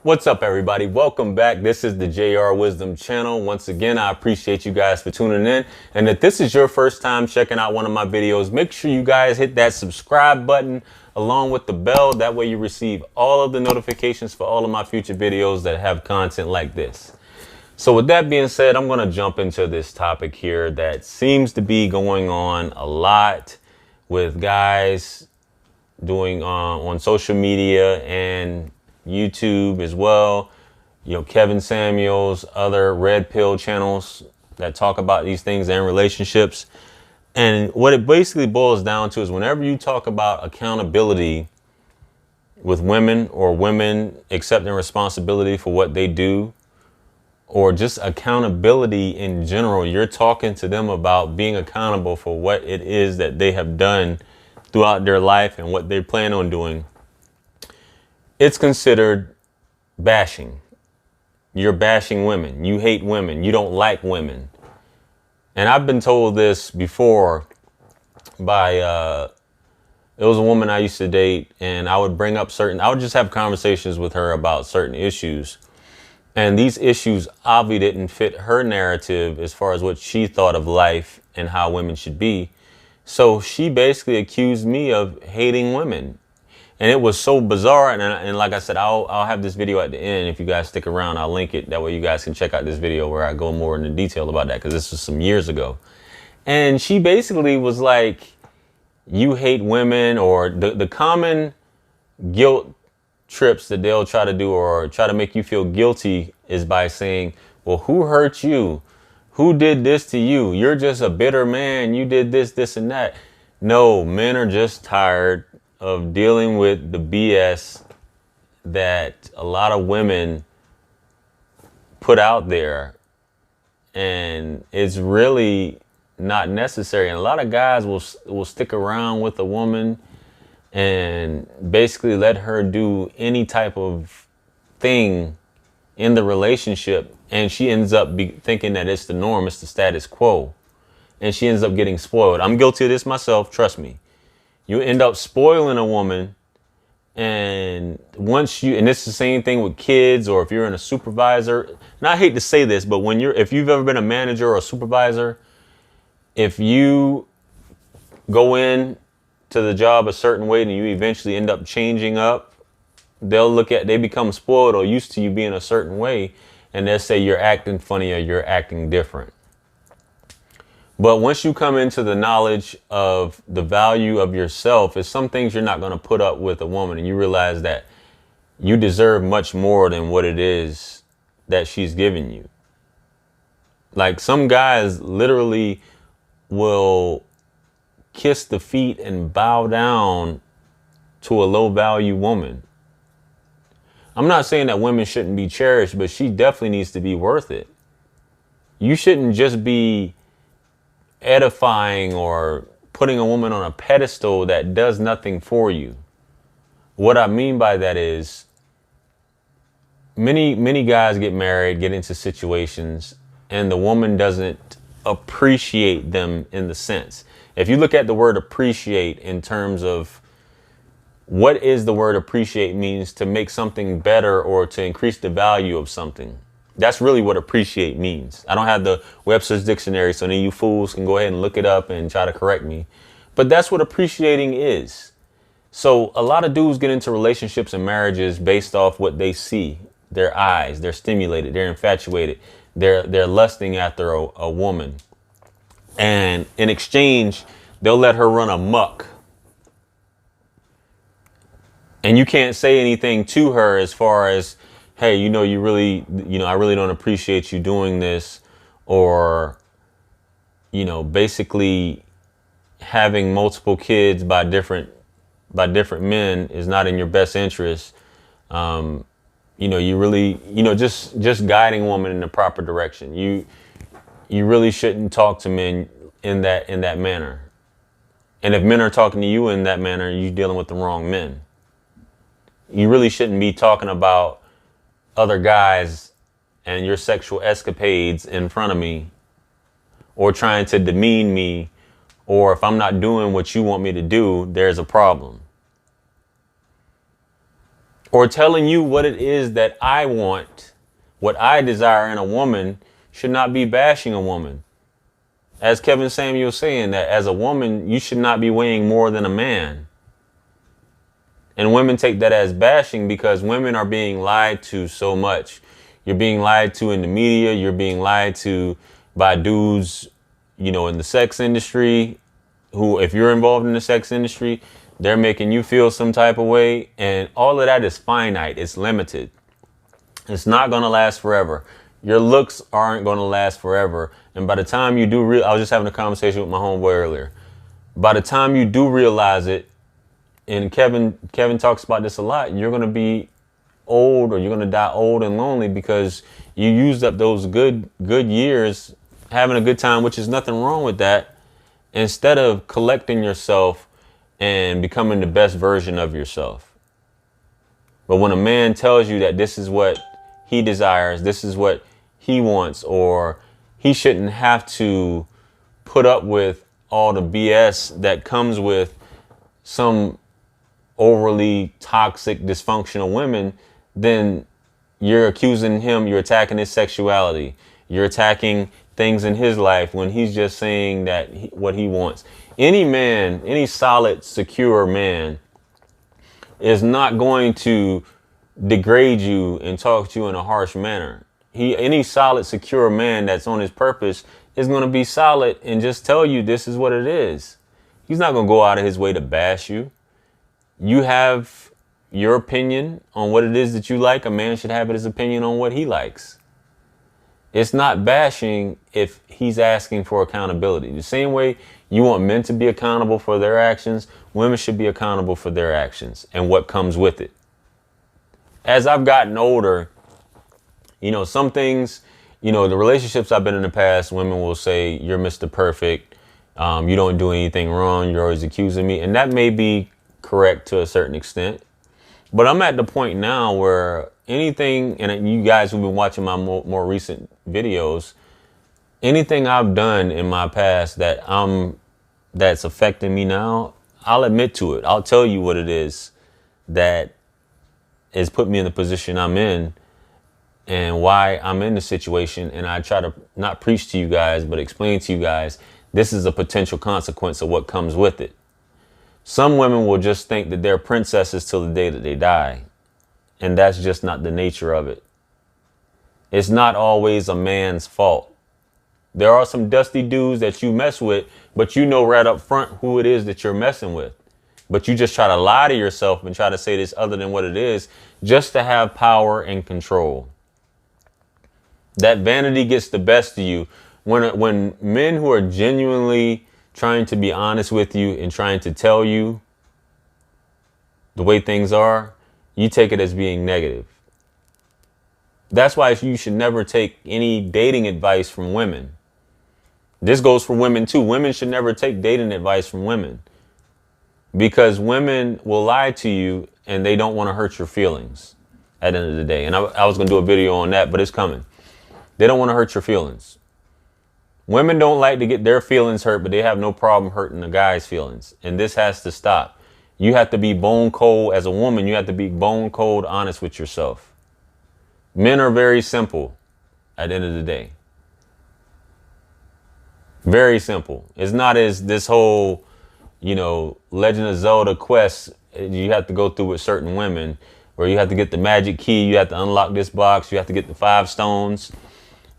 What's up, everybody? Welcome back. This is the JR Wisdom channel. Once again, I appreciate you guys for tuning in. And if this is your first time checking out one of my videos, make sure you guys hit that subscribe button along with the bell. That way you receive all of the notifications for all of my future videos that have content like this. So with that being said, I'm going to jump into this topic here that seems to be going on a lot with guys doing on social media and YouTube as well. You know, Kevin Samuels, other red pill channels that talk about these things and relationships. And what it basically boils down to is whenever you talk about accountability with women or women accepting responsibility for what they do, or just accountability in general, you're talking to them about being accountable for what it is that they have done throughout their life and what they plan on doing. It's considered bashing. You're bashing women. You hate women. You don't like women. And I've been told this before by, it was a woman I used to date, and I would just have conversations with her about certain issues. And these issues obviously didn't fit her narrative as far as what she thought of life and how women should be. So she basically accused me of hating women. And it was so bizarre. And like I said, I'll have this video at the end. If you guys stick around, I'll link it. That way you guys can check out this video where I go more into detail about that, because this was some years ago. And she basically was like, you hate women, or the common guilt trips that they'll try to do or try to make you feel guilty is by saying, well, who hurt you? Who did this to you? You're just a bitter man. You did this, this, and that. No, men are just tired of dealing with the BS that a lot of women put out there, and it's really not necessary. And a lot of guys will stick around with a woman and basically let her do any type of thing in the relationship, and she ends up thinking that it's the norm, it's the status quo, and she ends up getting spoiled. I'm guilty of this myself, trust me. You end up spoiling a woman, and and it's the same thing with kids, or if you're in a supervisor. And I hate to say this, but if you've ever been a manager or a supervisor, if you go in to the job a certain way and you eventually end up changing up, they become spoiled or used to you being a certain way, and they'll say you're acting funny or you're acting different. But once you come into the knowledge of the value of yourself, it's some things you're not going to put up with a woman, and you realize that you deserve much more than what it is that she's giving you. Like, some guys literally will kiss the feet and bow down to a low value woman. I'm not saying that women shouldn't be cherished, but she definitely needs to be worth it. You shouldn't just be edifying or putting a woman on a pedestal that does nothing for you. What I mean by that is many guys get married, get into situations, and the woman doesn't appreciate them in the sense. If you look at the word appreciate in terms of what is the word appreciate means, to make something better or to increase the value of something. That's really what appreciate means. I don't have the Webster's dictionary, so any of you fools can go ahead and look it up and try to correct me. But that's what appreciating is. So a lot of dudes get into relationships and marriages based off what they see. Their eyes, they're stimulated, they're infatuated, they're lusting after a woman. And in exchange, they'll let her run amok. And you can't say anything to her as far as, hey, I really don't appreciate you doing this, or, basically having multiple kids by different men is not in your best interest. You really, just guiding women in the proper direction. You really shouldn't talk to men in that manner. And if men are talking to you in that manner, you're dealing with the wrong men. You really shouldn't be talking about other guys and your sexual escapades in front of me, or trying to demean me, or if I'm not doing what you want me to do, there's a problem. or telling you what it is that I want, what I desire in a woman, should not be bashing a woman. As Kevin Samuel saying, that as a woman, you should not be weighing more than a man. And women take that as bashing because women are being lied to so much. You're being lied to in the media. You're being lied to by dudes, in the sex industry, who, if you're involved in the sex industry, they're making you feel some type of way. And all of that is finite. It's limited. It's not going to last forever. Your looks aren't going to last forever. And by the time you do, I was just having a conversation with my homeboy earlier. By the time you do realize it, and Kevin talks about this a lot, you're going to be old, or you're going to die old and lonely because you used up those good years having a good time, which is nothing wrong with that, instead of collecting yourself and becoming the best version of yourself. But when a man tells you that this is what he desires, this is what he wants, or he shouldn't have to put up with all the BS that comes with some overly toxic, dysfunctional women, then you're accusing him, you're attacking his sexuality, you're attacking things in his life when he's just saying that what he wants. Any man, any solid, secure man is not going to degrade you and talk to you in a harsh manner. Any solid, secure man that's on his purpose is going to be solid and just tell you this is what it is. He's not going to go out of his way to bash you. You have your opinion on what it is that you like. A man should have his opinion on what he likes. It's not bashing if he's asking for accountability. The same way you want men to be accountable for their actions, women should be accountable for their actions and what comes with it. As I've gotten older, some things, the relationships I've been in the past, women will say, you're Mr. Perfect. You don't do anything wrong. You're always accusing me. And that may be correct to a certain extent. But I'm at the point now where anything, and you guys who've been watching my more recent videos, anything I've done in my past that's affecting me now, I'll admit to it. I'll tell you what it is that has put me in the position I'm in and why I'm in the situation. And I try to not preach to you guys, but explain to you guys, this is a potential consequence of what comes with it. Some women will just think that they're princesses till the day that they die. And that's just not the nature of it. It's not always a man's fault. There are some dusty dudes that you mess with, but you know right up front who it is that you're messing with. But you just try to lie to yourself and try to say this other than what it is, just to have power and control. That vanity gets the best of you. When men who are genuinely trying to be honest with you and trying to tell you the way things are, you take it as being negative. That's why you should never take any dating advice from women. This goes for women too. Women should never take dating advice from women, because women will lie to you and they don't want to hurt your feelings at the end of the day. And I was going to do a video on that, but it's coming. They don't want to hurt your feelings. Women don't like to get their feelings hurt, but they have no problem hurting the guy's feelings. And this has to stop. You have to be bone cold as a woman. You have to be bone cold honest with yourself. Men are very simple at the end of the day. Very simple. It's not as this whole, Legend of Zelda quest you have to go through with certain women, where you have to get the magic key, you have to unlock this box, you have to get the 5 stones,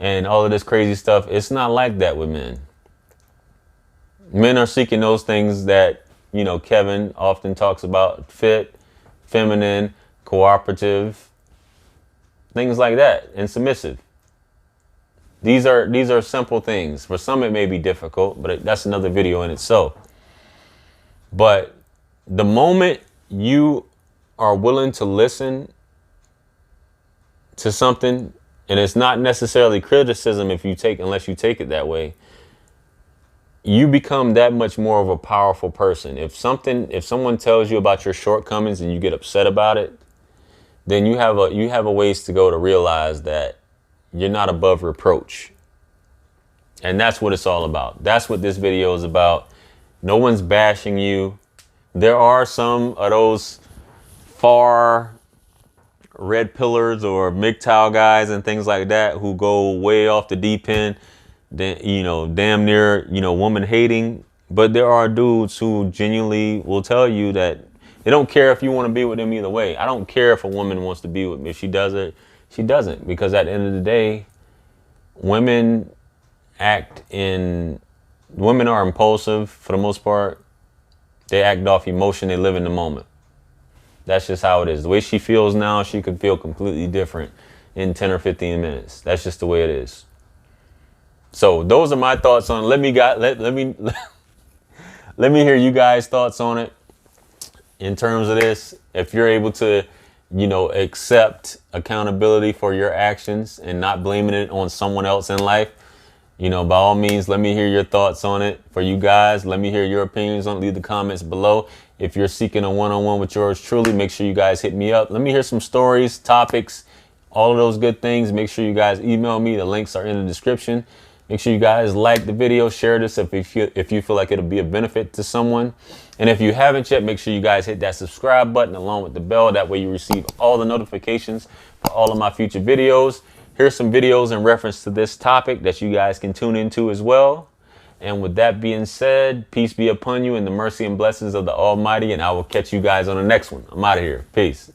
and all of this crazy stuff. It's not like that with men. Men are seeking those things that, Kevin often talks about: fit, feminine, cooperative, things like that, and submissive. These are simple things. For some, it may be difficult, but that's another video in itself. But the moment you are willing to listen to something, and it's not necessarily criticism unless you take it that way, you become that much more of a powerful person. If someone tells you about your shortcomings and you get upset about it, then you have a ways to go to realize that you're not above reproach. And that's what it's all about. That's what this video is about. No one's bashing you. There are some of those far red pillars or MGTOW guys and things like that who go way off the deep end, damn near, woman hating. But there are dudes who genuinely will tell you that they don't care if you want to be with them either way. I don't care if a woman wants to be with me. If she does it, she doesn't. Because at the end of the day, women are impulsive for the most part. They act off emotion. They live in the moment. That's just how it is. The way she feels now, she could feel completely different in 10 or 15 minutes. That's just the way it is. So those are my thoughts on it. Let me hear you guys' thoughts on it in terms of this. If you're able to, accept accountability for your actions and not blaming it on someone else in life, by all means, let me hear your thoughts on it. For you guys, let me hear your opinions on it. Leave the comments below. If you're seeking a one-on-one with yours truly, make sure you guys hit me up. Let me hear some stories, topics, all of those good things. Make sure you guys email me. The links are in the description. Make sure you guys like the video, share this if you feel like it'll be a benefit to someone. And if you haven't yet, make sure you guys hit that subscribe button along with the bell. That way you receive all the notifications for all of my future videos. Here's some videos in reference to this topic that you guys can tune into as well. And with that being said, peace be upon you and the mercy and blessings of the Almighty. And I will catch you guys on the next one. I'm out of here. Peace.